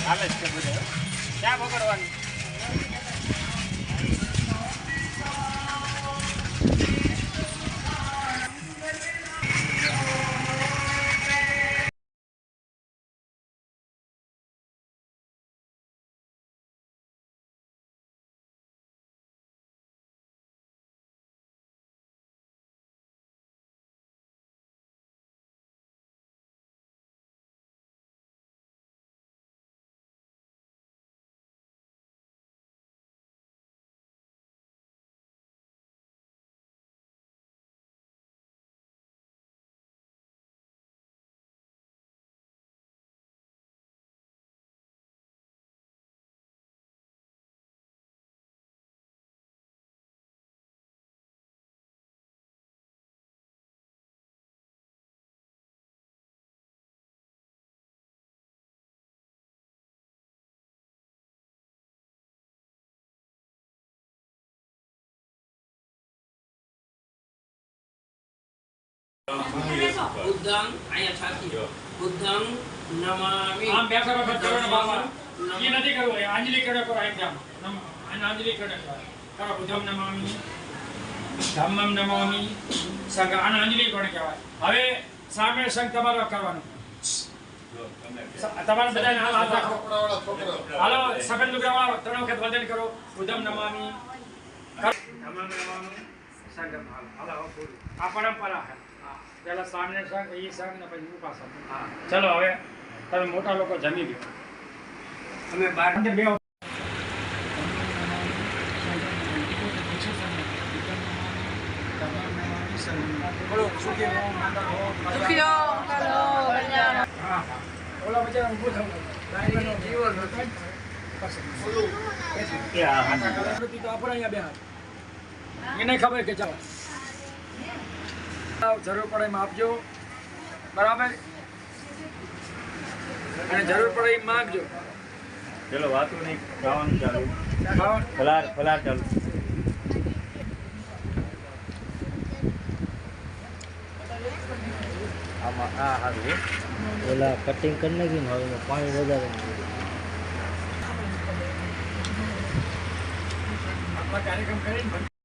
હાલ જ છે બધે ક્યાં પકડવાનું बुद्धं आया छाती बुद्धं नमामि आम बैठा वक्त करो ना बाबा ये नहीं करो अंजलि करो करो एकदम नम अंजलि करो करो बुद्धं नमामि धम्मं नमामि संघ अंजलि कोने કહેવાય હવે સામે સંઘ તમારો કરવાનો તમારા બધાને હાથ રાખો હાલો સફેદ લુગડાવાળો ત્રણ વખત વંદન કરો બુદ્ધમ નમામિ ધમ્મં નમામિ સંઘ હાલો આ પરંપરા છે પેલા સામને સંઘ એ સંઘ ને પછી ઉપાસક હા ચલો હવે તમે મોટા લોકો જમી લો અમે બહાર બે ઓલા બચારા ઊભું થવું એને ખબર કે ચાલો જરૂર પડે એમ આપજો બરાબર અને જરૂર પડે એમ માંગજો ચલો વાતો નહીં ખાવાનું ચાલુ ફલાર ચાલુ આમાં આ હારું ઓલા કટિંગ કરી નાખી ને હવે પાણી વધારે કાર્યક્રમ કરીને